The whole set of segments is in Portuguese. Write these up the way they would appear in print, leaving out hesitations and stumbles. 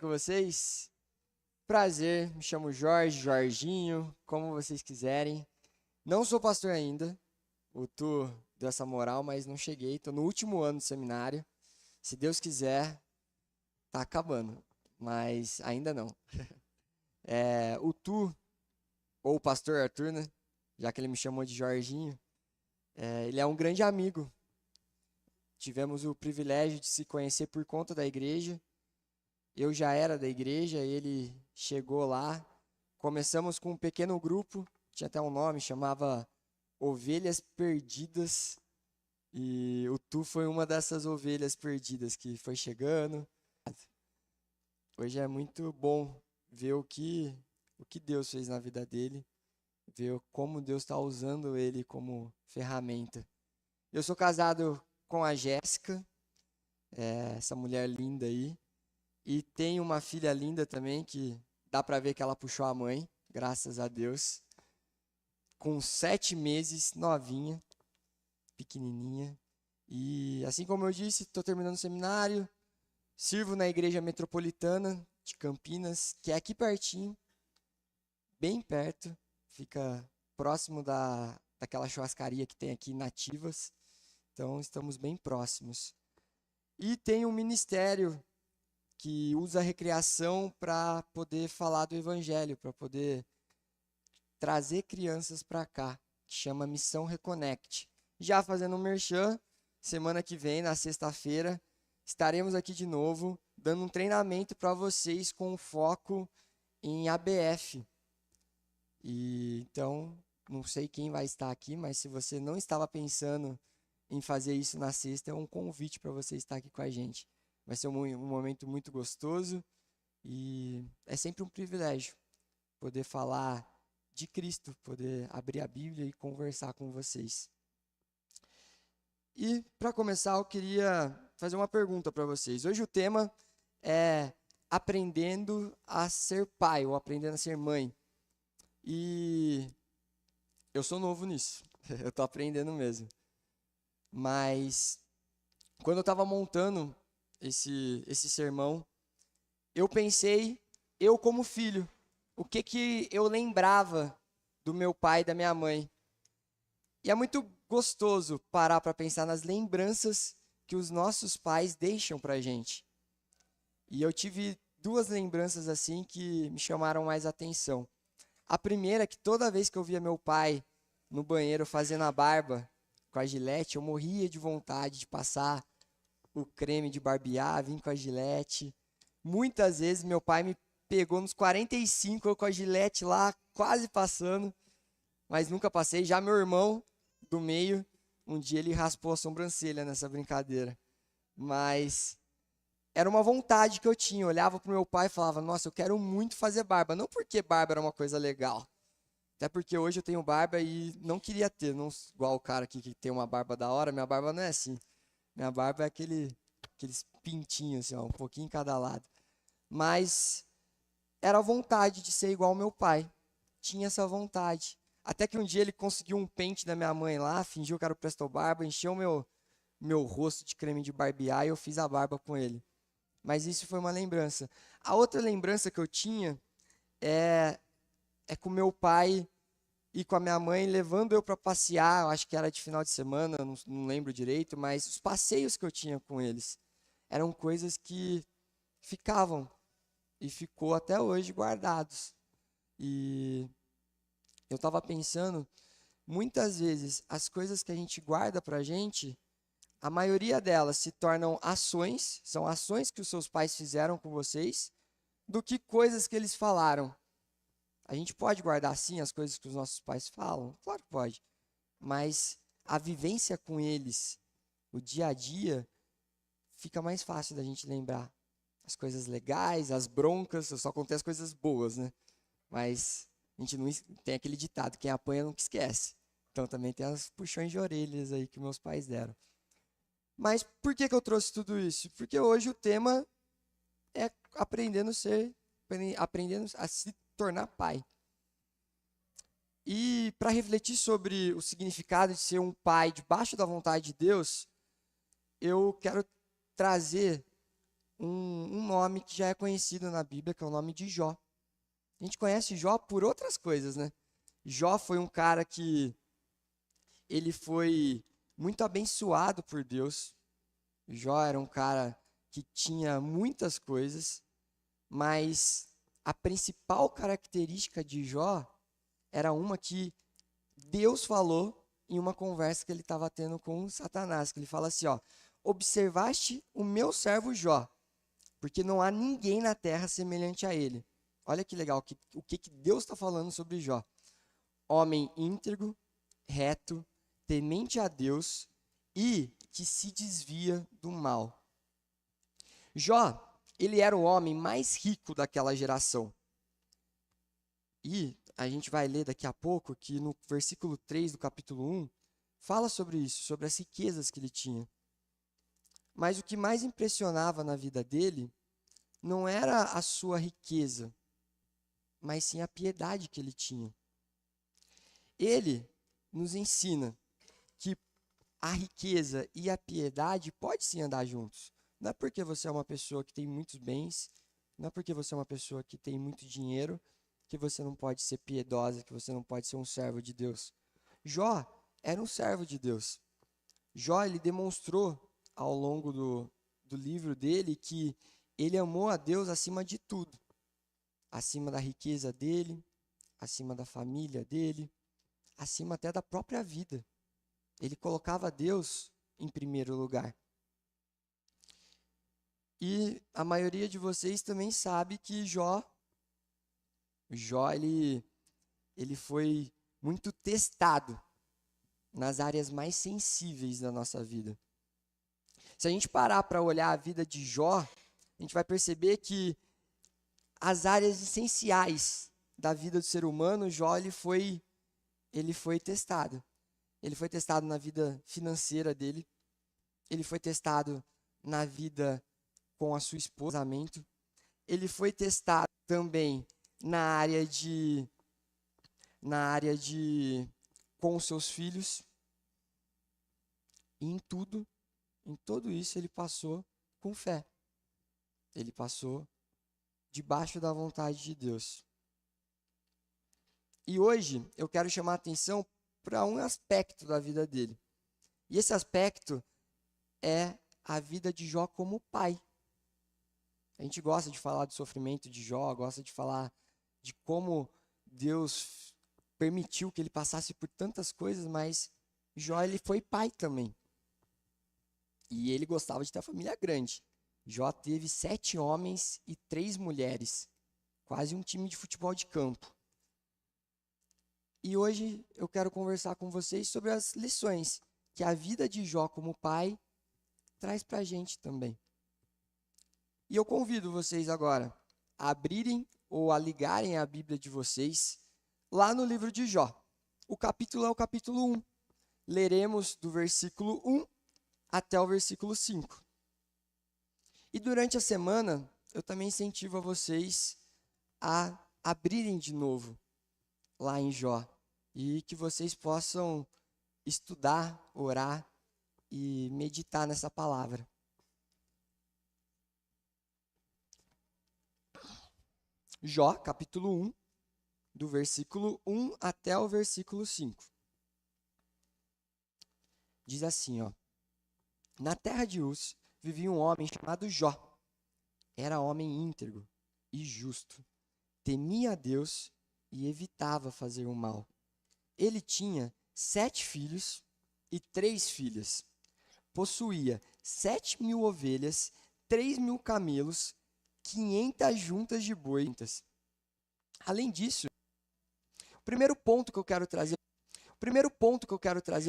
Com vocês? Prazer, me chamo Jorge, Jorginho, como vocês quiserem. Não sou pastor ainda, o Tu deu essa moral, mas não cheguei. Tô no último ano do seminário. Se Deus quiser, tá acabando, mas ainda não. O Tu, ou o pastor Arthur, né? Já que ele me chamou de Jorginho, ele é um grande amigo. Tivemos o privilégio de se conhecer por conta da igreja. Eu já era da igreja, ele chegou lá. Começamos com um pequeno grupo, tinha até um nome, chamava Ovelhas Perdidas. E o Tu foi uma dessas ovelhas perdidas que foi chegando. Hoje é muito bom ver o que Deus fez na vida dele, ver como Deus está usando ele como ferramenta. Eu sou casado com a Jéssica, essa mulher linda aí. E tem uma filha linda também, que dá pra ver que ela puxou a mãe, graças a Deus. Com 7 meses, novinha, pequenininha. E assim como eu disse, estou terminando o seminário, sirvo na Igreja Metropolitana de Campinas, que é aqui pertinho, bem perto, fica próximo daquela churrascaria que tem aqui Nativas. Então estamos bem próximos. E tem um ministério que usa a recreação para poder falar do evangelho, para poder trazer crianças para cá, que chama Missão Reconnect. Já fazendo um merchan, semana que vem, na sexta-feira, estaremos aqui de novo, dando um treinamento para vocês com foco em ABF. E então, não sei quem vai estar aqui, mas se você não estava pensando em fazer isso na sexta, é um convite para você estar aqui com a gente. Vai ser um momento muito gostoso e é sempre um privilégio poder falar de Cristo, poder abrir a Bíblia e conversar com vocês. E para começar, eu queria fazer uma pergunta para vocês. Hoje o tema é aprendendo a ser pai ou aprendendo a ser mãe. E eu sou novo nisso. Eu estou aprendendo mesmo. Mas quando eu estava montando esse sermão, eu pensei, eu como filho, o que eu lembrava do meu pai e da minha mãe. E é muito gostoso parar para pensar nas lembranças que os nossos pais deixam para a gente. E eu tive duas lembranças assim que me chamaram mais atenção. A primeira é que toda vez que eu via meu pai no banheiro fazendo a barba com a Gillette, eu morria de vontade de passar o creme de barbear, vim com a Gillette. Muitas vezes meu pai me pegou nos 45, eu com a Gillette lá, quase passando, mas nunca passei. Já meu irmão do meio, um dia ele raspou a sobrancelha nessa brincadeira. Mas era uma vontade que eu tinha. Eu olhava pro meu pai e falava, nossa, eu quero muito fazer barba. Não porque barba era uma coisa legal. Até porque hoje eu tenho barba e não queria ter, não igual o cara aqui que tem uma barba da hora. Minha barba não é assim. Minha barba é aqueles pintinhos, assim, ó, um pouquinho em cada lado. Mas era a vontade de ser igual ao meu pai. Tinha essa vontade. Até que um dia ele conseguiu um pente da minha mãe lá, fingiu que era o Presto Barba, encheu meu rosto de creme de barbear e eu fiz a barba com ele. Mas isso foi uma lembrança. A outra lembrança que eu tinha é, é com meu pai e com a minha mãe levando eu para passear, eu acho que era de final de semana, não lembro direito, mas os passeios que eu tinha com eles eram coisas que ficavam e ficou até hoje guardados. E eu estava pensando, muitas vezes as coisas que a gente guarda para a gente, a maioria delas se tornam ações, são ações que os seus pais fizeram com vocês, do que coisas que eles falaram. A gente pode guardar sim as coisas que os nossos pais falam? Claro que pode. Mas a vivência com eles, o dia a dia, fica mais fácil da gente lembrar. As coisas legais, as broncas, eu só contei as coisas boas, né? Mas a gente não tem aquele ditado, quem apanha nunca esquece. Então também tem as puxões de orelhas aí que meus pais deram. Mas por que eu trouxe tudo isso? Porque hoje o tema é aprendendo a se tornar pai. E para refletir sobre o significado de ser um pai debaixo da vontade de Deus, eu quero trazer um nome que já é conhecido na Bíblia, que é o nome de Jó. A gente conhece Jó por outras coisas, né? Jó foi um cara que ele foi muito abençoado por Deus. Jó era um cara que tinha muitas coisas, mas a principal característica de Jó era uma que Deus falou em uma conversa que ele estava tendo com Satanás, que ele fala assim, ó, observaste o meu servo Jó, porque não há ninguém na terra semelhante a ele. Olha que legal, o que Deus está falando sobre Jó. Homem íntegro, reto, temente a Deus e que se desvia do mal. Jó, ele era o homem mais rico daquela geração. E a gente vai ler daqui a pouco que no versículo 3 do capítulo 1, fala sobre isso, sobre as riquezas que ele tinha. Mas o que mais impressionava na vida dele não era a sua riqueza, mas sim a piedade que ele tinha. Ele nos ensina que a riqueza e a piedade podem sim andar juntos. Não é porque você é uma pessoa que tem muitos bens, não é porque você é uma pessoa que tem muito dinheiro, que você não pode ser piedosa, que você não pode ser um servo de Deus. Jó era um servo de Deus. Jó, ele demonstrou ao longo do livro dele que ele amou a Deus acima de tudo. Acima da riqueza dele, acima da família dele, acima até da própria vida. Ele colocava Deus em primeiro lugar. E a maioria de vocês também sabe que Jó ele foi muito testado nas áreas mais sensíveis da nossa vida. Se a gente parar para olhar a vida de Jó, a gente vai perceber que as áreas essenciais da vida do ser humano, Jó ele foi testado. Ele foi testado na vida financeira dele, ele foi testado na vida com a sua esposa, ele foi testado também na área de com os seus filhos. E em tudo isso ele passou com fé. Ele passou debaixo da vontade de Deus. E hoje eu quero chamar a atenção para um aspecto da vida dele. E esse aspecto é a vida de Jó como pai. A gente gosta de falar do sofrimento de Jó, gosta de falar de como Deus permitiu que ele passasse por tantas coisas, mas Jó ele foi pai também. E ele gostava de ter uma família grande. Jó teve 7 homens e 3 mulheres. Quase um time de futebol de campo. E hoje eu quero conversar com vocês sobre as lições que a vida de Jó como pai traz para a gente também. E eu convido vocês agora a abrirem ou a ligarem a Bíblia de vocês lá no livro de Jó. O capítulo é o capítulo 1. Leremos do versículo 1 até o versículo 5. E durante a semana, eu também incentivo a vocês a abrirem de novo lá em Jó. E que vocês possam estudar, orar e meditar nessa palavra. Jó, capítulo 1, do versículo 1 até o versículo 5. Diz assim, ó. Na terra de Uz vivia um homem chamado Jó. Era homem íntegro e justo. Temia a Deus e evitava fazer o mal. Ele tinha 7 filhos e 3 filhas. Possuía 7.000 ovelhas, 3.000 camelos, 500 juntas de boi. Além disso, o primeiro ponto que eu quero trazer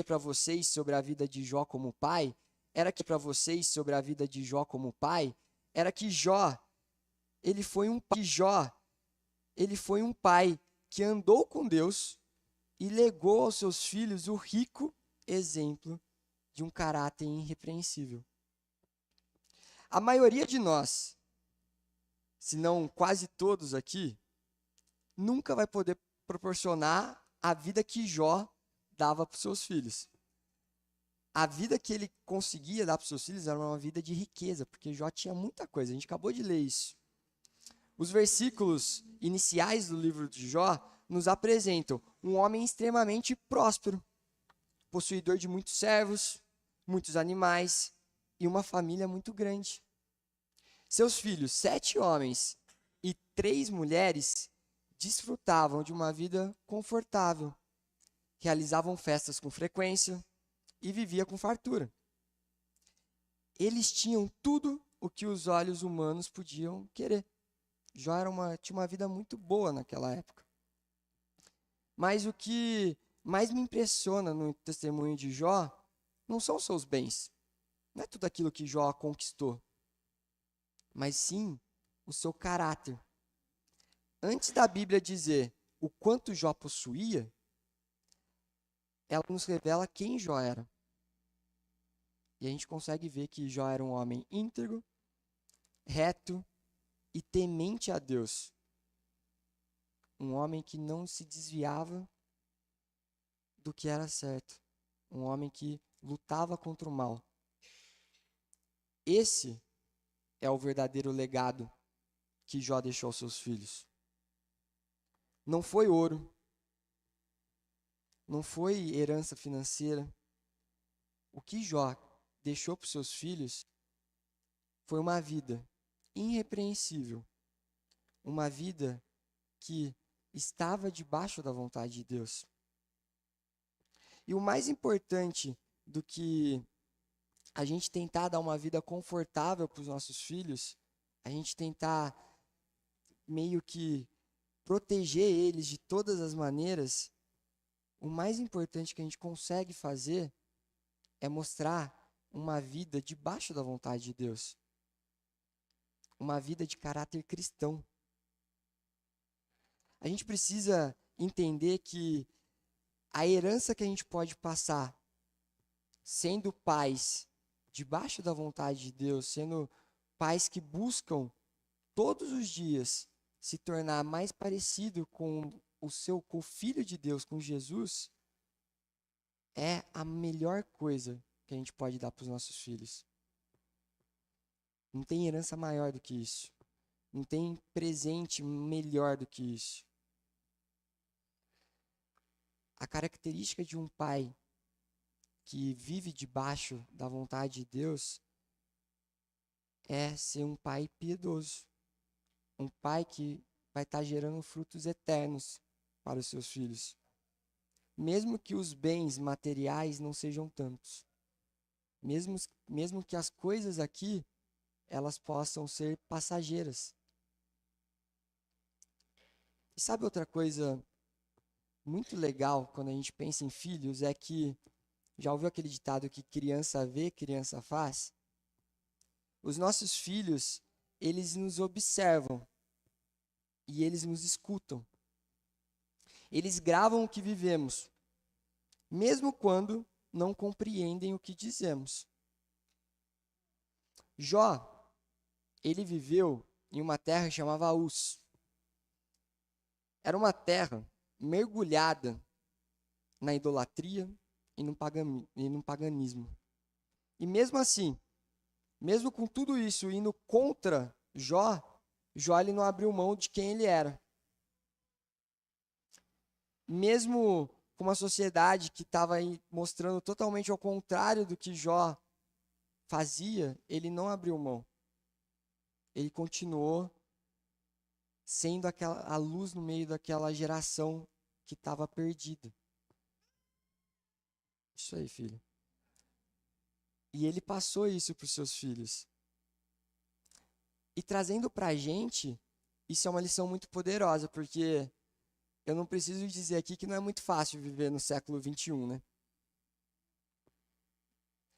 para vocês sobre a vida de Jó como pai, era que Jó, ele foi um pai que andou com Deus e legou aos seus filhos o rico exemplo de um caráter irrepreensível. A maioria de nós, se não quase todos aqui, nunca vai poder proporcionar a vida que Jó dava para os seus filhos. a vida que ele conseguia dar para os seus filhos era uma vida de riqueza, porque Jó tinha muita coisa. A gente acabou de ler isso. Os versículos iniciais do livro de Jó nos apresentam um homem extremamente próspero, possuidor de muitos servos, muitos animais e uma família muito grande. Seus filhos, 7 homens e 3 mulheres, desfrutavam de uma vida confortável, realizavam festas com frequência e viviam com fartura. Eles tinham tudo o que os olhos humanos podiam querer. Jó tinha uma vida muito boa naquela época. Mas o que mais me impressiona no testemunho de Jó não são seus bens. Não é tudo aquilo que Jó conquistou, mas sim o seu caráter. Antes da Bíblia dizer o quanto Jó possuía, ela nos revela quem Jó era. E a gente consegue ver que Jó era um homem íntegro, reto e temente a Deus. Um homem que não se desviava do que era certo. Um homem que lutava contra o mal. Esse é o verdadeiro legado que Jó deixou aos seus filhos. Não foi ouro, não foi herança financeira. O que Jó deixou para os seus filhos foi uma vida irrepreensível, uma vida que estava debaixo da vontade de Deus. E o mais importante do que a gente tentar dar uma vida confortável para os nossos filhos, a gente tentar meio que proteger eles de todas as maneiras, o mais importante que a gente consegue fazer é mostrar uma vida debaixo da vontade de Deus. Uma vida de caráter cristão. A gente precisa entender que a herança que a gente pode passar sendo pais debaixo da vontade de Deus, sendo pais que buscam todos os dias se tornar mais parecido com com o Filho de Deus, com Jesus, é a melhor coisa que a gente pode dar para os nossos filhos. Não tem herança maior do que isso. Não tem presente melhor do que isso. A característica de um pai que vive debaixo da vontade de Deus é ser um pai piedoso. Um pai que vai estar gerando frutos eternos para os seus filhos. Mesmo que os bens materiais não sejam tantos. Mesmo que as coisas aqui, elas possam ser passageiras. E sabe outra coisa muito legal quando a gente pensa em filhos? É que, já ouviu aquele ditado que criança vê, criança faz? Os nossos filhos, eles nos observam e eles nos escutam. Eles gravam o que vivemos, mesmo quando não compreendem o que dizemos. Jó, ele viveu em uma terra que chamava Uz. Era uma terra mergulhada na idolatria e no paganismo. E mesmo assim, mesmo com tudo isso indo contra Jó, Jó ele não abriu mão de quem ele era. Mesmo com uma sociedade que estava mostrando totalmente ao contrário do que Jó fazia, ele não abriu mão. Ele continuou sendo a luz no meio daquela geração que estava perdida. Isso aí, filho. E ele passou isso para os seus filhos. E trazendo para a gente, isso é uma lição muito poderosa, porque eu não preciso dizer aqui que não é muito fácil viver no século XXI, né?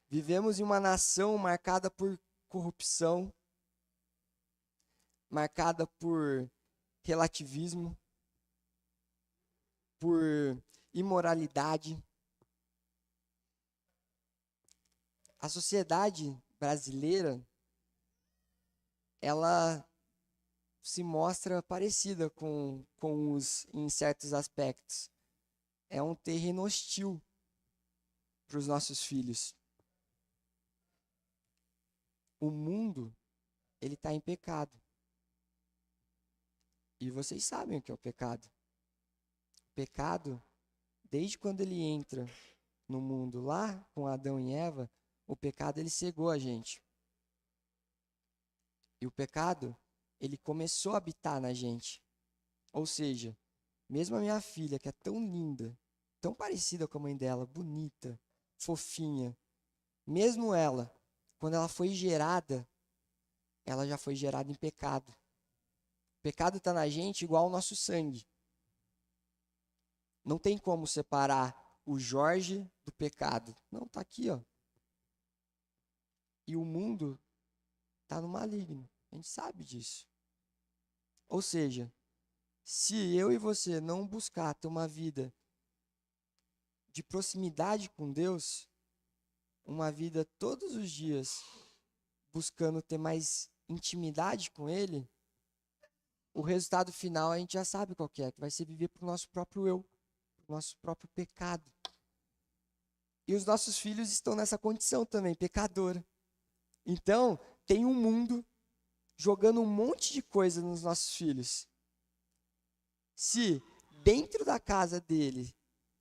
Vivemos em uma nação marcada por corrupção, marcada por relativismo, por imoralidade. A sociedade brasileira, ela se mostra parecida com os em certos aspectos. É um terreno hostil para os nossos filhos. o mundo, ele está em pecado. E vocês sabem o que é o pecado. O pecado, desde quando ele entra no mundo lá com Adão e Eva, o pecado ele cegou a gente. E o pecado, ele começou a habitar na gente. Ou seja, mesmo a minha filha, que é tão linda, tão parecida com a mãe dela, bonita, fofinha, mesmo ela, quando ela foi gerada, ela já foi gerada em pecado. O pecado está na gente igual ao nosso sangue. Não tem como separar o Jorge do pecado. Não, está aqui, ó. E o mundo está no maligno. A gente sabe disso. Ou seja, se eu e você não buscar ter uma vida de proximidade com Deus, uma vida todos os dias buscando ter mais intimidade com Ele, o resultado final a gente já sabe qual que vai ser viver para o nosso próprio eu, para o nosso próprio pecado. E os nossos filhos estão nessa condição também, pecadora. Então, tem um mundo jogando um monte de coisa nos nossos filhos. Se dentro da casa dele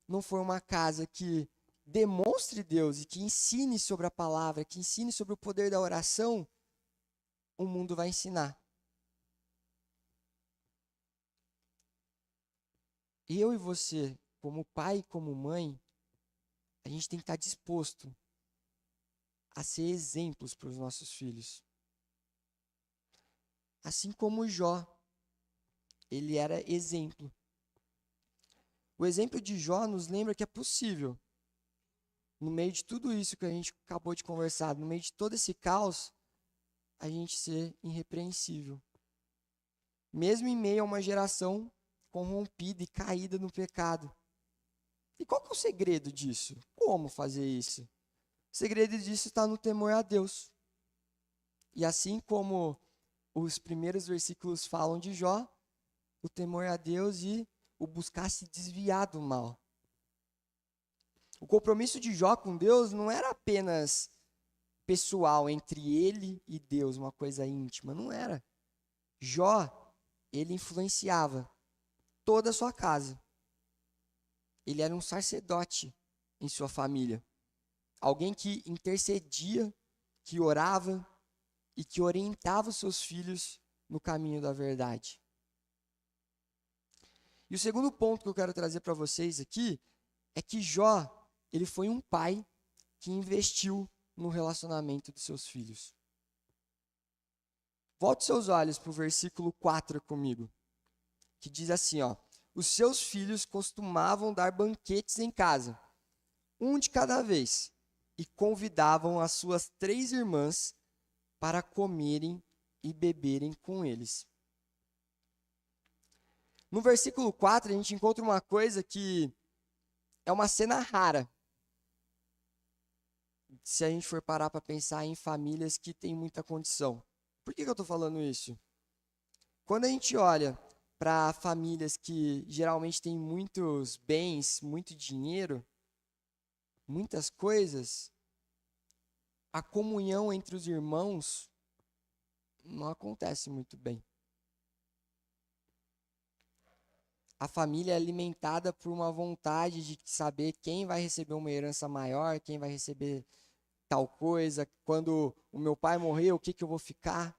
não for uma casa que demonstre Deus e que ensine sobre a palavra, que ensine sobre o poder da oração, o mundo vai ensinar. Eu e você, como pai e como mãe, a gente tem que estar disposto a ser exemplos para os nossos filhos. Assim como Jó, ele era exemplo. O exemplo de Jó nos lembra que é possível, no meio de tudo isso que a gente acabou de conversar, no meio de todo esse caos, a gente ser irrepreensível. Mesmo em meio a uma geração corrompida e caída no pecado. E qual que é o segredo disso? Como fazer isso? O segredo disso está no temor a Deus. E assim como os primeiros versículos falam de Jó, o temor a Deus e o buscar se desviar do mal. O compromisso de Jó com Deus não era apenas pessoal, entre ele e Deus, uma coisa íntima, não era. Jó, ele influenciava toda a sua casa. Ele era um sacerdote em sua família. Alguém que intercedia, que orava e que orientava os seus filhos no caminho da verdade. E o segundo ponto que eu quero trazer para vocês aqui é que Jó, ele foi um pai que investiu no relacionamento dos seus filhos. Volte seus olhos para o versículo 4 comigo, que diz assim, ó: os seus filhos costumavam dar banquetes em casa, um de cada vez, e convidavam as suas 3 irmãs para comerem e beberem com eles. No versículo 4, a gente encontra uma coisa que é uma cena rara. Se a gente for parar para pensar em famílias que têm muita condição. Por que eu estou falando isso? Quando a gente olha para famílias que geralmente têm muitos bens, muito dinheiro, muitas coisas, a comunhão entre os irmãos não acontece muito bem. A família é alimentada por uma vontade de saber quem vai receber uma herança maior, quem vai receber tal coisa, quando o meu pai morrer, o que eu vou ficar.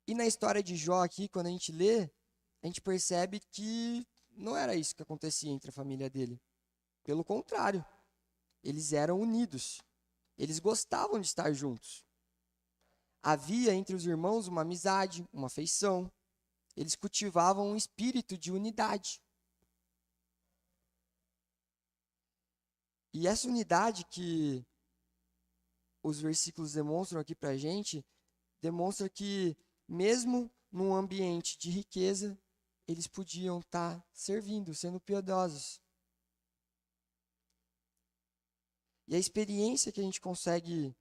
E na história de Jó aqui, quando a gente lê, a gente percebe que não era isso que acontecia entre a família dele. Pelo contrário, eles eram unidos. Eles gostavam de estar juntos. Havia entre os irmãos uma amizade, uma afeição. Eles cultivavam um espírito de unidade. E essa unidade que os versículos demonstram aqui para a gente, demonstra que mesmo num ambiente de riqueza, eles podiam estar servindo, sendo piedosos. E a experiência que a gente consegue,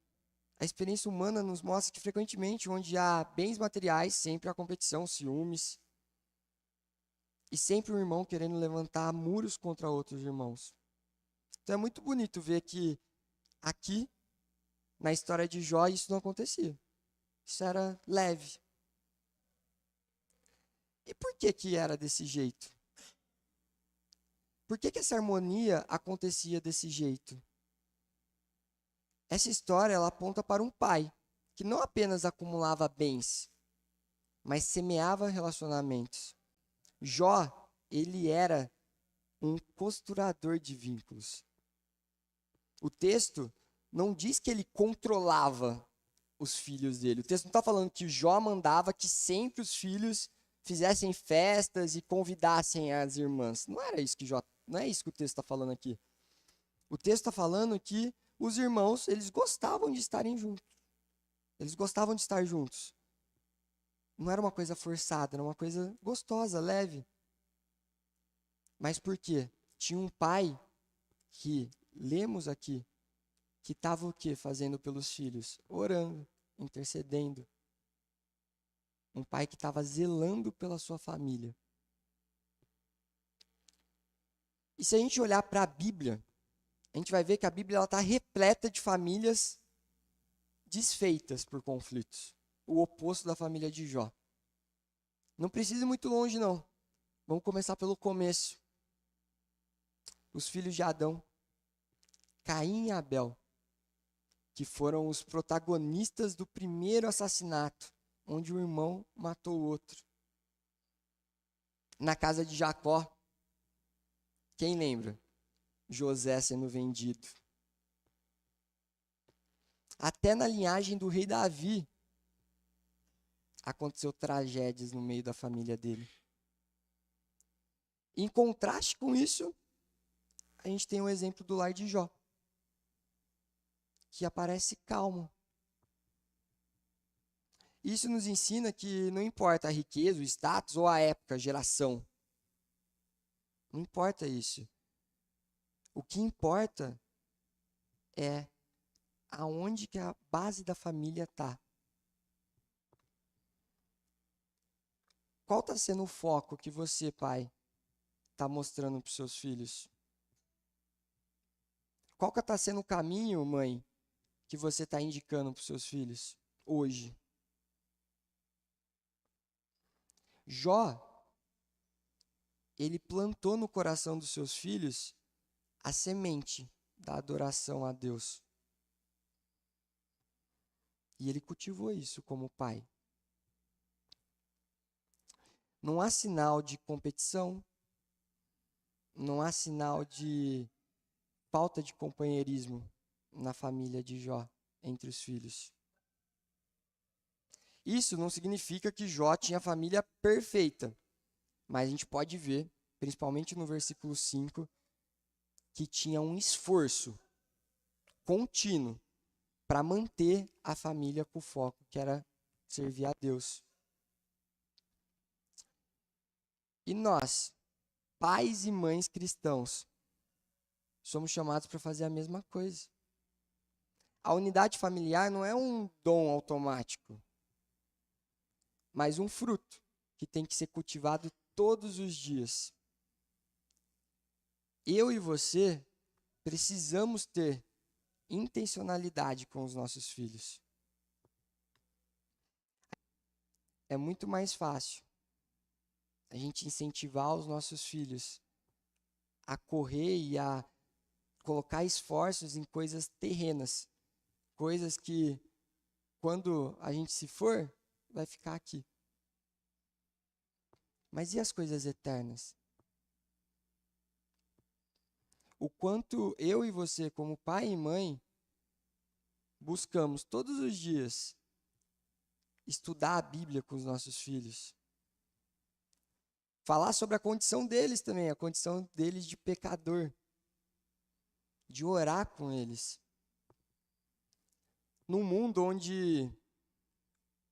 a experiência humana nos mostra que frequentemente onde há bens materiais, sempre há competição, ciúmes, e sempre um irmão querendo levantar muros contra outros irmãos. Então é muito bonito ver que aqui Na história de Jó, isso não acontecia. Isso era leve. E por que que era desse jeito? Por que que essa harmonia acontecia desse jeito? Essa história ela aponta para um pai que não apenas acumulava bens, mas semeava relacionamentos. Jó, ele era um costurador de vínculos. O texto não diz que ele controlava os filhos dele. O texto não está falando que Jó mandava que sempre os filhos fizessem festas e convidassem as irmãs. Não era isso que não é isso que o texto está falando aqui. O texto está falando que os irmãos, eles gostavam de estarem juntos. Eles gostavam de estar juntos. Não era uma coisa forçada, era uma coisa gostosa, leve. Mas por quê? Tinha um pai que, lemos aqui, que estava o quê fazendo pelos filhos? Orando, intercedendo. Um pai que estava zelando pela sua família. E se a gente olhar para a Bíblia, a gente vai ver que a Bíblia está repleta de famílias desfeitas por conflitos. O oposto da família de Jó. Não precisa ir muito longe, não. Vamos começar pelo começo. Os filhos de Adão, Caim e Abel, que foram os protagonistas do primeiro assassinato, onde o irmão matou o outro. Na casa de Jacó, quem lembra? José sendo vendido. Até na linhagem do rei Davi, aconteceu tragédias no meio da família dele. Em contraste com isso, a gente tem o exemplo do lar de Jó, que aparece calmo. Isso nos ensina que não importa a riqueza, o status ou a época, a geração. Não importa isso. O que importa é aonde que a base da família está. Qual está sendo o foco que você, pai, está mostrando para os seus filhos? Qual que está sendo o caminho, mãe, que você está indicando para os seus filhos hoje? Jó, ele plantou no coração dos seus filhos a semente da adoração a Deus. E ele cultivou isso como pai. Não há sinal de competição, não há sinal de falta de companheirismo na família de Jó, entre os filhos. Isso não significa que Jó tinha a família perfeita, mas a gente pode ver, principalmente no versículo 5, que tinha um esforço contínuo para manter a família com o foco, que era servir a Deus. E nós, pais e mães cristãos, somos chamados para fazer a mesma coisa. A unidade familiar não é um dom automático, mas um fruto que tem que ser cultivado todos os dias. Eu e você precisamos ter intencionalidade com os nossos filhos. É muito mais fácil a gente incentivar os nossos filhos a correr e a colocar esforços em coisas terrenas, coisas que, quando a gente se for, vai ficar aqui. Mas e as coisas eternas? O quanto eu e você, como pai e mãe, buscamos todos os dias estudar a Bíblia com os nossos filhos. Falar sobre a condição deles também, a condição deles de pecador. De orar com eles. Num mundo onde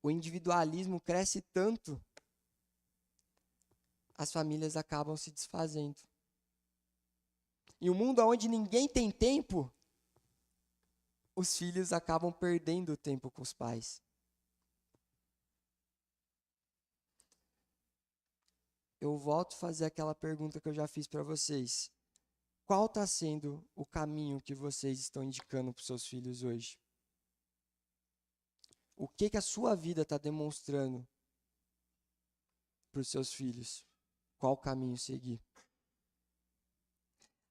o individualismo cresce tanto, as famílias acabam se desfazendo. Em um mundo onde ninguém tem tempo, os filhos acabam perdendo o tempo com os pais. Eu volto a fazer aquela pergunta que eu já fiz para vocês. Qual está sendo o caminho que vocês estão indicando para os seus filhos hoje? O que a sua vida está demonstrando para os seus filhos? Qual caminho seguir?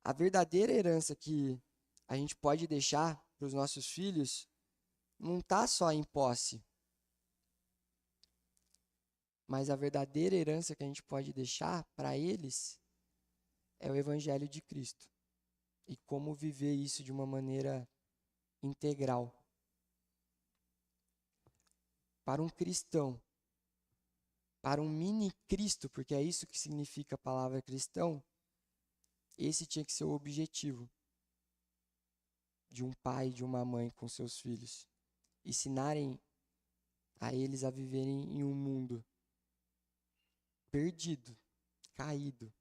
A verdadeira herança que a gente pode deixar para os nossos filhos não está só em posse, mas a verdadeira herança que a gente pode deixar para eles é o Evangelho de Cristo e como viver isso de uma maneira integral. Para um cristão, para um mini Cristo, porque é isso que significa a palavra cristão, esse tinha que ser o objetivo de um pai e de uma mãe com seus filhos. Ensinarem a eles a viverem em um mundo perdido, caído,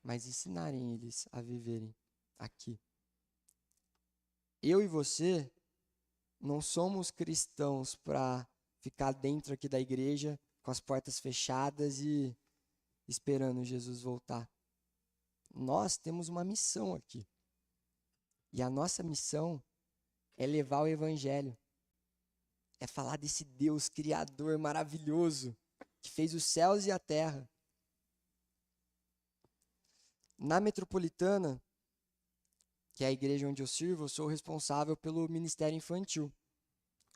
mas ensinarem eles a viverem aqui. Eu e você não somos cristãos para ficar dentro aqui da igreja com as portas fechadas e esperando Jesus voltar. Nós temos uma missão aqui. E a nossa missão é levar o Evangelho. É falar desse Deus criador maravilhoso que fez os céus e a terra. Na Metropolitana, que é a igreja onde eu sirvo, eu sou responsável pelo Ministério Infantil.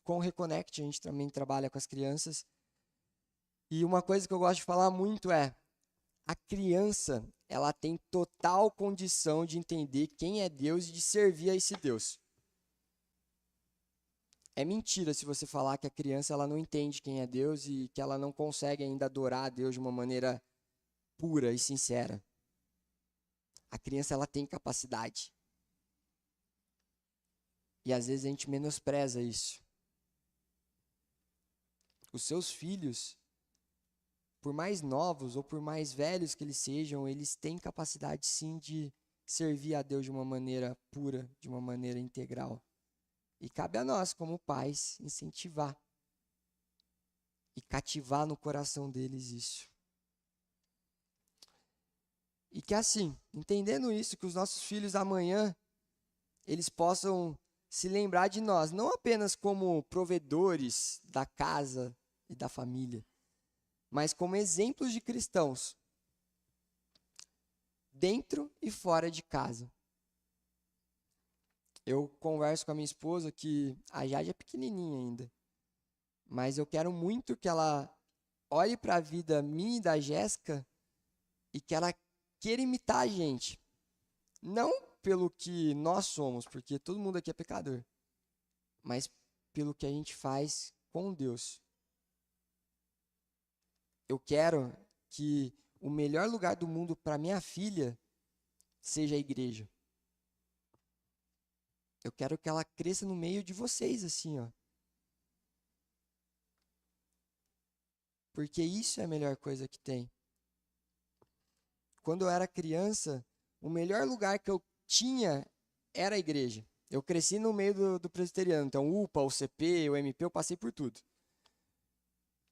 Com o Reconnect, a gente também trabalha com as crianças. E uma coisa que eu gosto de falar muito é: a criança, ela tem total condição de entender quem é Deus e de servir a esse Deus. É mentira se você falar que a criança ela não entende quem é Deus e que ela não consegue ainda adorar a Deus de uma maneira pura e sincera. A criança ela tem capacidade. E às vezes a gente menospreza isso. Os seus filhos, por mais novos ou por mais velhos que eles sejam, eles têm capacidade sim de servir a Deus de uma maneira pura, de uma maneira integral. E cabe a nós, como pais, incentivar e cativar no coração deles isso. E que assim, entendendo isso, que os nossos filhos amanhã, eles possam se lembrar de nós, não apenas como provedores da casa e da família, mas como exemplos de cristãos, dentro e fora de casa. Eu converso com a minha esposa que a Jade é pequenininha ainda, mas eu quero muito que ela olhe para a vida minha e da Jéssica e que ela queira imitar a gente. Não pelo que nós somos, porque todo mundo aqui é pecador, mas pelo que a gente faz com Deus. Eu quero que o melhor lugar do mundo para minha filha seja a igreja. Eu quero que ela cresça no meio de vocês, assim, ó. Porque isso é a melhor coisa que tem. Quando eu era criança, o melhor lugar que eu tinha era a igreja. Eu cresci no meio do presbiteriano, então UPA, o CP, o MP, eu passei por tudo.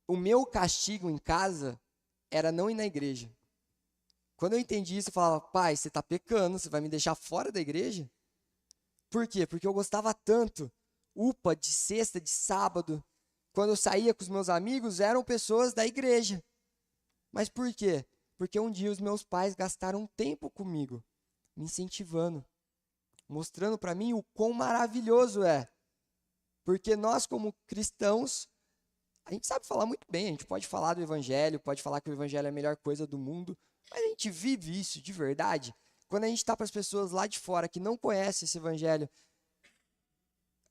O meu castigo em casa era não ir na igreja. Quando eu entendi isso, eu falava: pai, você está pecando, você vai me deixar fora da igreja? Por quê? Porque eu gostava tanto. UPA, de sexta, de sábado. Quando eu saía com os meus amigos, eram pessoas da igreja. Mas por quê? Porque um dia os meus pais gastaram tempo comigo, me incentivando, mostrando para mim o quão maravilhoso é. Porque nós, como cristãos, a gente sabe falar muito bem, a gente pode falar do evangelho, pode falar que o evangelho é a melhor coisa do mundo, mas a gente vive isso de verdade. Quando a gente está para as pessoas lá de fora que não conhecem esse evangelho,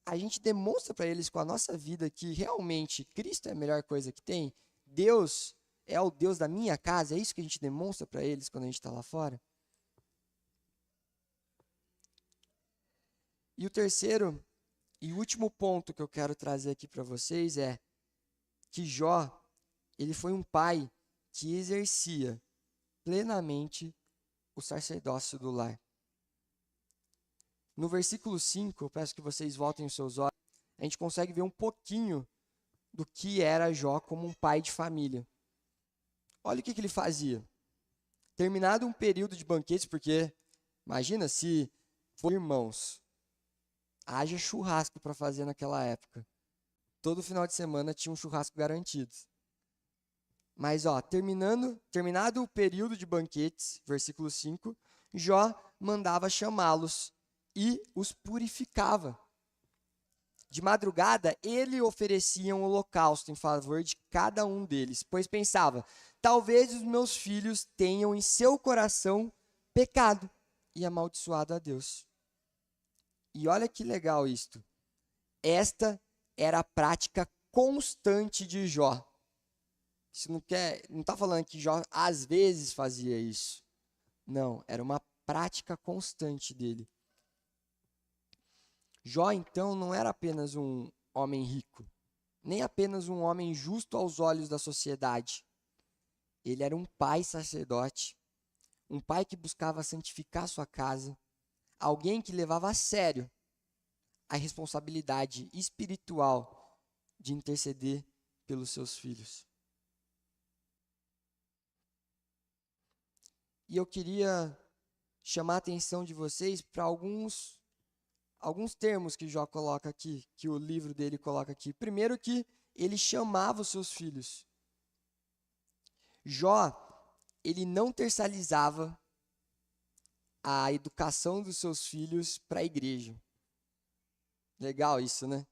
a gente demonstra para eles com a nossa vida que realmente Cristo é a melhor coisa que tem. Deus é o Deus da minha casa, é isso que a gente demonstra para eles quando a gente está lá fora. E o terceiro e último ponto que eu quero trazer aqui para vocês é que Jó, ele foi um pai que exercia plenamente o sacerdócio do lar. No versículo 5, eu peço que vocês voltem os seus olhos, a gente consegue ver um pouquinho do que era Jó como um pai de família. Olha o que ele fazia. Terminado um período de banquetes, porque imagina se for irmãos, haja churrasco para fazer naquela época. todo final de semana tinha um churrasco garantido. Mas, ó, terminado o período de banquetes, versículo 5, Jó mandava chamá-los e os purificava. De madrugada, ele oferecia um holocausto em favor de cada um deles, pois pensava: talvez os meus filhos tenham em seu coração pecado e amaldiçoado a Deus. E olha que legal isto. Esta era a prática constante de Jó. Isso não está falando que Jó às vezes fazia isso. Não, era uma prática constante dele. Jó, então, não era apenas um homem rico, nem apenas um homem justo aos olhos da sociedade. Ele era um pai sacerdote, um pai que buscava santificar sua casa, alguém que levava a sério a responsabilidade espiritual de interceder pelos seus filhos. E eu queria chamar a atenção de vocês para alguns termos que Jó coloca aqui, que o livro dele coloca aqui. Primeiro, que ele chamava os seus filhos. Jó, ele não terceirizava a educação dos seus filhos para a igreja. Legal isso, né?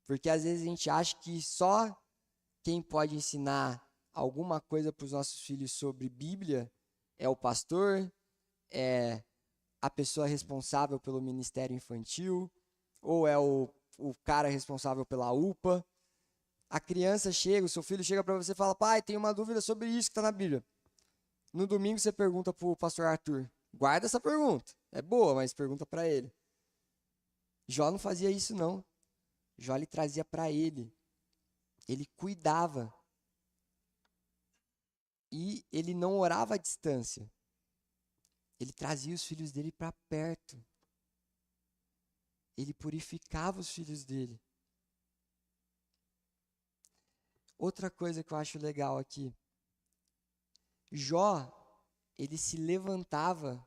Porque às vezes a gente acha que só quem pode ensinar alguma coisa para os nossos filhos sobre Bíblia é o pastor, é a pessoa responsável pelo ministério infantil, ou é o cara responsável pela UPA. A criança chega, o seu filho chega para você e fala: pai, tenho uma dúvida sobre isso que está na Bíblia. No domingo você pergunta para o pastor Arthur. Guarda essa pergunta. É boa, mas pergunta para ele. Jó não fazia isso, não. Jó ele trazia para ele. Ele cuidava. E ele não orava à distância. Ele trazia os filhos dele para perto. Ele purificava os filhos dele. Outra coisa que eu acho legal aqui. Jó, ele se levantava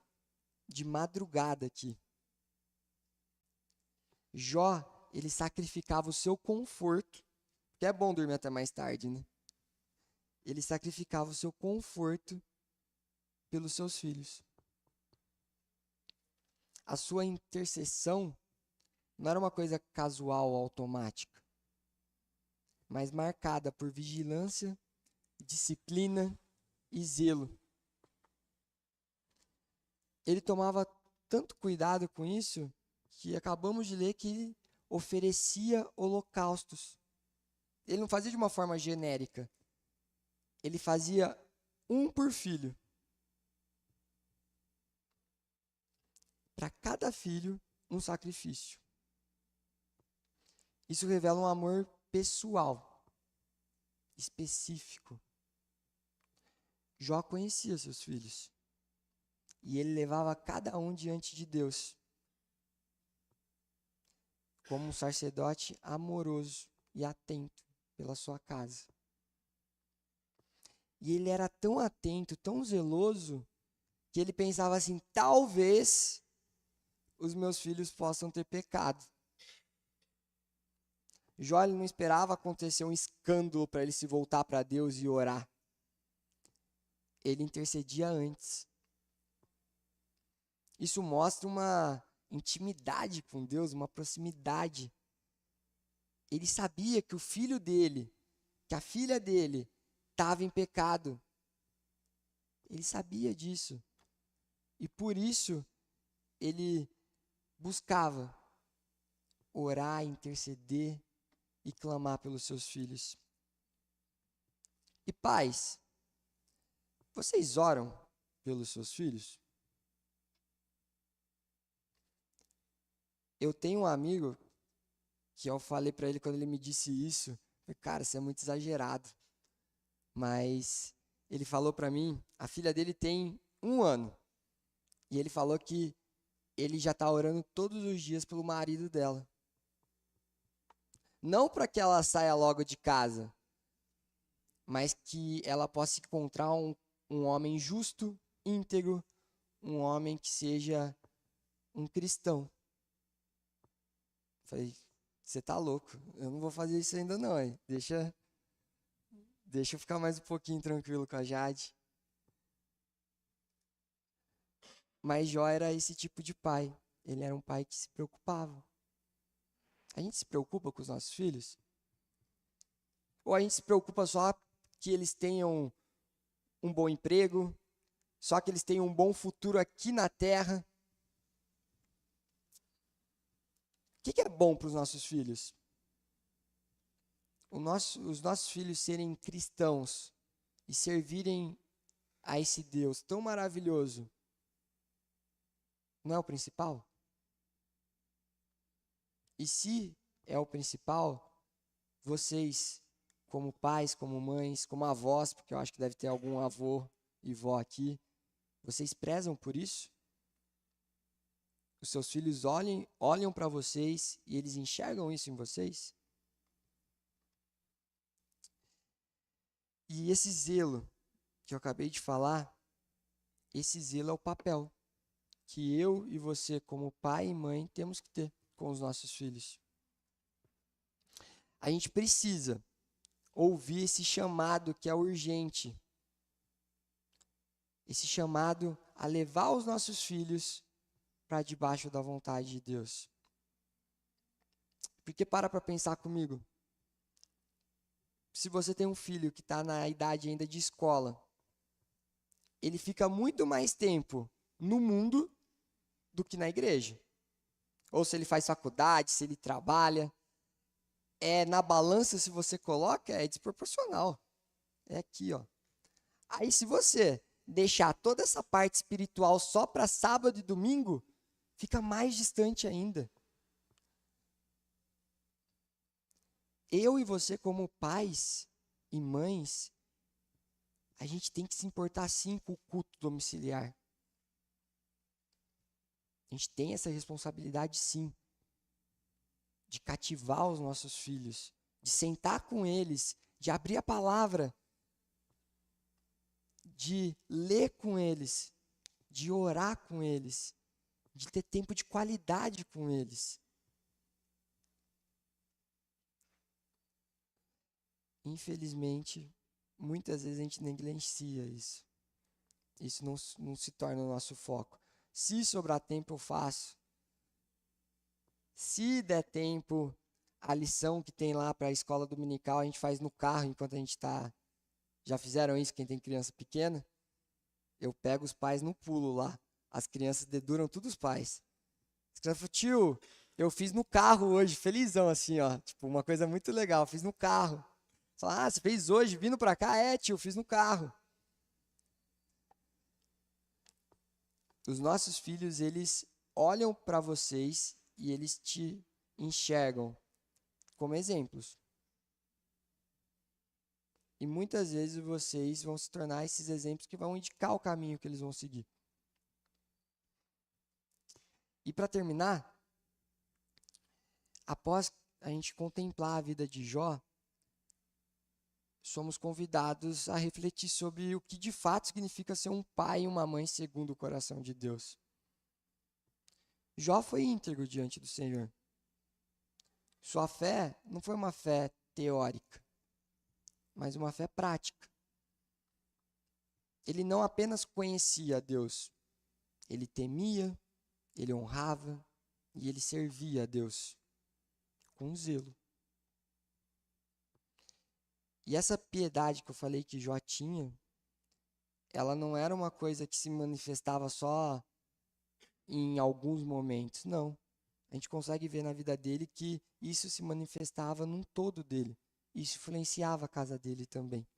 de madrugada aqui. Jó, ele sacrificava o seu conforto, que é bom dormir até mais tarde, né? Ele sacrificava o seu conforto pelos seus filhos. A sua intercessão não era uma coisa casual, automática, mas marcada por vigilância, disciplina e zelo. Ele tomava tanto cuidado com isso que acabamos de ler que ele oferecia holocaustos. Ele não fazia de uma forma genérica. Ele fazia um por filho. Para cada filho, um sacrifício. Isso revela um amor pessoal, específico. Jó conhecia seus filhos. E ele levava cada um diante de Deus, como um sacerdote amoroso e atento pela sua casa. E ele era tão atento, tão zeloso, que ele pensava assim: talvez os meus filhos possam ter pecado. Jó ele não esperava acontecer um escândalo para ele se voltar para Deus e orar. Ele intercedia antes. Isso mostra uma intimidade com Deus, uma proximidade. Ele sabia que o filho dele, que a filha dele, estava em pecado. Ele sabia disso. E por isso, ele buscava orar, interceder e clamar pelos seus filhos. E pais, vocês oram pelos seus filhos? Eu tenho um amigo que eu falei para ele quando ele me disse isso, cara, isso é muito exagerado. Mas ele falou para mim, a filha dele tem 1 ano. E ele falou que ele já está orando todos os dias pelo marido dela. Não para que ela saia logo de casa, mas que ela possa encontrar um homem justo, íntegro, um homem que seja um cristão. Falei, Você tá louco. Eu não vou fazer isso ainda não, hein? Deixa eu ficar mais um pouquinho tranquilo com a Jade. Mas Jó era esse tipo de pai. Ele era um pai que se preocupava. A gente se preocupa com os nossos filhos? Ou a gente se preocupa só que eles tenham um bom emprego, só que eles tenham um bom futuro aqui na terra? O que é bom para os nossos filhos? Os nossos filhos serem cristãos e servirem a esse Deus tão maravilhoso, não é o principal? E se é o principal, vocês, como pais, como mães, como avós, porque eu acho que deve ter algum avô e vó aqui, vocês prezam por isso? Os seus filhos olham para vocês e eles enxergam isso em vocês? E esse zelo que eu acabei de falar, esse zelo é o papel que eu e você, como pai e mãe, temos que ter com os nossos filhos. A gente precisa ouvir esse chamado que é urgente. Esse chamado a levar os nossos filhos para debaixo da vontade de Deus. Porque para pensar comigo. Se você tem um filho que está na idade ainda de escola, ele fica muito mais tempo no mundo do que na igreja. Ou se ele faz faculdade, se ele trabalha. Na balança, se você coloca, é desproporcional. É aqui, ó. Aí se você deixar toda essa parte espiritual só para sábado e domingo, fica mais distante ainda. Eu e você, como pais e mães, a gente tem que se importar sim com o culto domiciliar. A gente tem essa responsabilidade sim, de cativar os nossos filhos, de sentar com eles, de abrir a palavra, de ler com eles, de orar com eles, de ter tempo de qualidade com eles. Infelizmente, muitas vezes a gente negligencia isso. Isso não se torna o nosso foco. Se sobrar tempo, eu faço. Se der tempo, a lição que tem lá para a escola dominical, a gente faz no carro enquanto a gente está. Já fizeram isso, quem tem criança pequena? Eu pego os pais no pulo lá. As crianças deduram tudo os pais. As crianças falam, tio, eu fiz no carro hoje, felizão assim, ó. Tipo, uma coisa muito legal, fiz no carro. Fala, você fez hoje, vindo pra cá? É, tio, fiz no carro. Os nossos filhos, eles olham para vocês e eles te enxergam como exemplos. E muitas vezes vocês vão se tornar esses exemplos que vão indicar o caminho que eles vão seguir. E para terminar, após a gente contemplar a vida de Jó, somos convidados a refletir sobre o que de fato significa ser um pai e uma mãe segundo o coração de Deus. Jó foi íntegro diante do Senhor. Sua fé não foi uma fé teórica, mas uma fé prática. Ele não apenas conhecia a Deus, ele temia, ele honrava e ele servia a Deus com zelo. E essa piedade que eu falei que Jó tinha, ela não era uma coisa que se manifestava só em alguns momentos, não. A gente consegue ver na vida dele que isso se manifestava num todo dele. Isso influenciava a casa dele também.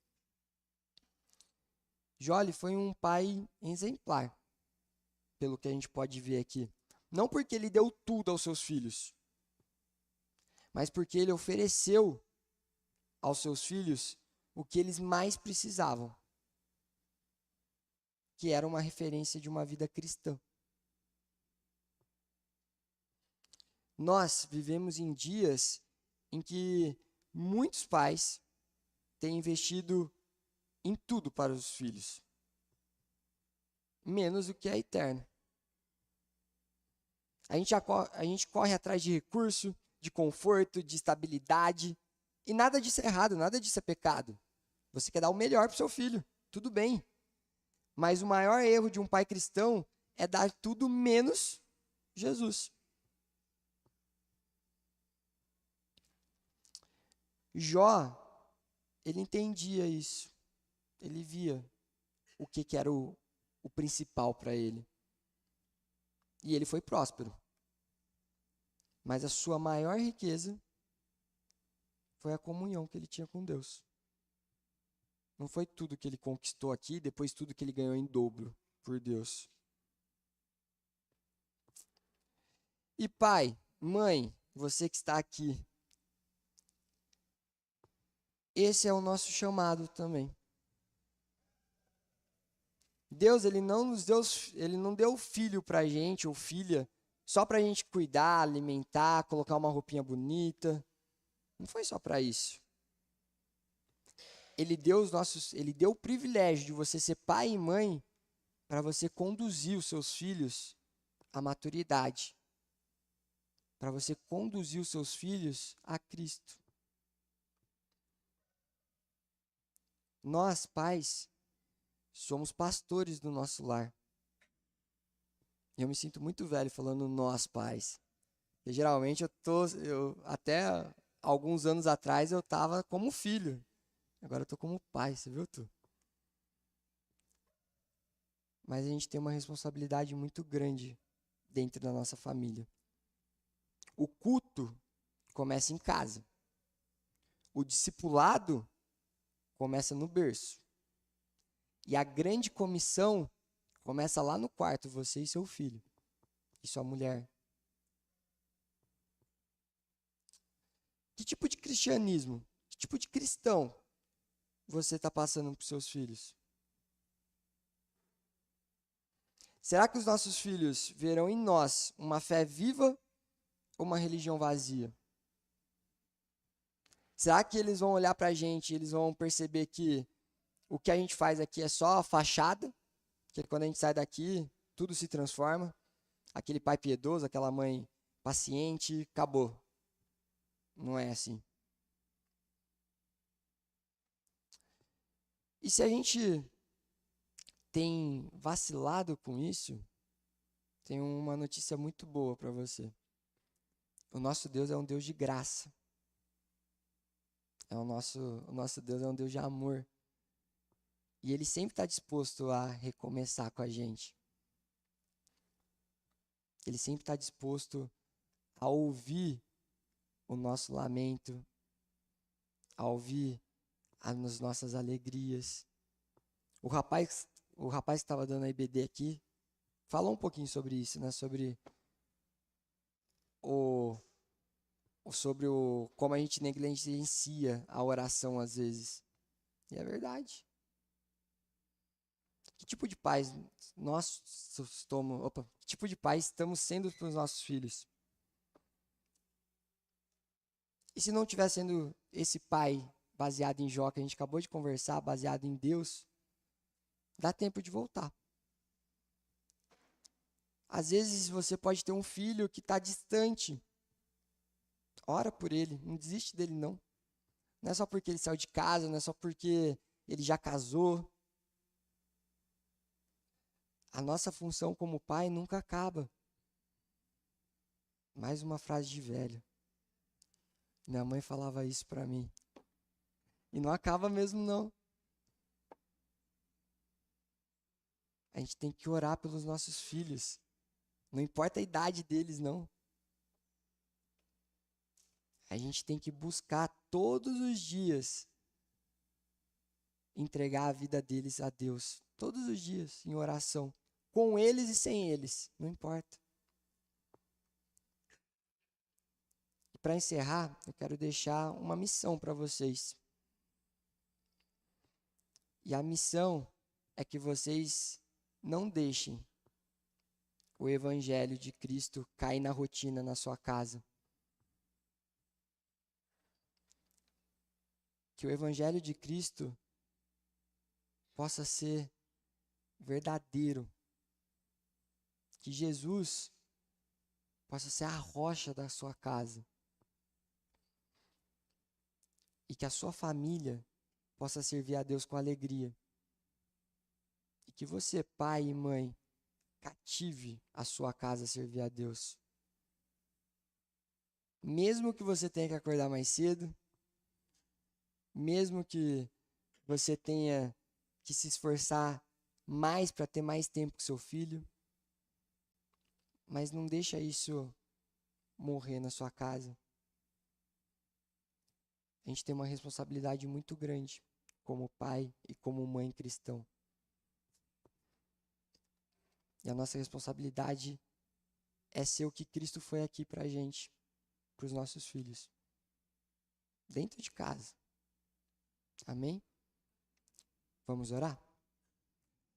Jó foi um pai exemplar, pelo que a gente pode ver aqui. Não porque ele deu tudo aos seus filhos, mas porque ele ofereceu aos seus filhos o que eles mais precisavam, que era uma referência de uma vida cristã. Nós vivemos em dias em que muitos pais têm investido em tudo para os filhos, menos o que é eterno. A gente corre atrás de recurso, de conforto, de estabilidade. E nada disso é errado, nada disso é pecado. Você quer dar o melhor para o seu filho, tudo bem. Mas o maior erro de um pai cristão é dar tudo menos Jesus. Jó, ele entendia isso. Ele via o que era o principal para ele. E ele foi próspero. Mas a sua maior riqueza foi a comunhão que ele tinha com Deus. Não foi tudo que ele conquistou aqui, depois tudo que ele ganhou em dobro por Deus. E pai, mãe, você que está aqui, esse é o nosso chamado também. Deus, ele não deu filho pra gente, ou filha, só pra gente cuidar, alimentar, colocar uma roupinha bonita. Não foi só pra isso. Ele deu o privilégio de você ser pai e mãe para você conduzir os seus filhos à maturidade. Para você conduzir os seus filhos a Cristo. Nós, pais, somos pastores do nosso lar. Eu me sinto muito velho falando nós, pais. Porque geralmente até alguns anos atrás eu estava como filho. Agora eu estou como pai, você viu, tu? Mas a gente tem uma responsabilidade muito grande dentro da nossa família. O culto começa em casa. O discipulado começa no berço. E a grande comissão começa lá no quarto, você e seu filho. E sua mulher. Que tipo de cristianismo, que tipo de cristão você está passando para os seus filhos? Será que os nossos filhos verão em nós uma fé viva ou uma religião vazia? Será que eles vão olhar para a gente e eles vão perceber que o que a gente faz aqui é só fachada? Que quando a gente sai daqui, tudo se transforma? Aquele pai piedoso, aquela mãe paciente, acabou. Não é assim. E se a gente tem vacilado com isso, tem uma notícia muito boa para você. O nosso Deus é um Deus de graça. O nosso Deus é um Deus de amor. E Ele sempre está disposto a recomeçar com a gente. Ele sempre está disposto a ouvir o nosso lamento, a ouvir as nossas alegrias. O rapaz que estava dando a IBD aqui, falou um pouquinho sobre isso, né? Sobre como a gente negligencia a oração às vezes. E é verdade. Que tipo de pais que tipo de pais estamos sendo para os nossos filhos? E se não estiver sendo esse pai baseado em Jó que a gente acabou de conversar, baseado em Deus, dá tempo de voltar. Às vezes você pode ter um filho que está distante. Ora por ele, não desiste dele não. Não é só porque ele saiu de casa, não é só porque ele já casou. A nossa função como pai nunca acaba. Mais uma frase de velho. Minha mãe falava isso para mim. E não acaba mesmo não. A gente tem que orar pelos nossos filhos. Não importa a idade deles, não. A gente tem que buscar todos os dias entregar a vida deles a Deus. Todos os dias, em oração. Com eles e sem eles, não importa. E para encerrar, eu quero deixar uma missão para vocês. E a missão é que vocês não deixem o Evangelho de Cristo cair na rotina na sua casa. Que o Evangelho de Cristo possa ser verdadeiro. Que Jesus possa ser a rocha da sua casa. e que a sua família possa servir a Deus com alegria. E que você, pai e mãe, cative a sua casa a servir a Deus. Mesmo que você tenha que acordar mais cedo, mesmo que você tenha que se esforçar mais para ter mais tempo com seu filho, mas não deixa isso morrer na sua casa. A gente tem uma responsabilidade muito grande como pai e como mãe cristão. E a nossa responsabilidade é ser o que Cristo foi aqui pra gente, pros nossos filhos. Dentro de casa. Amém? Vamos orar?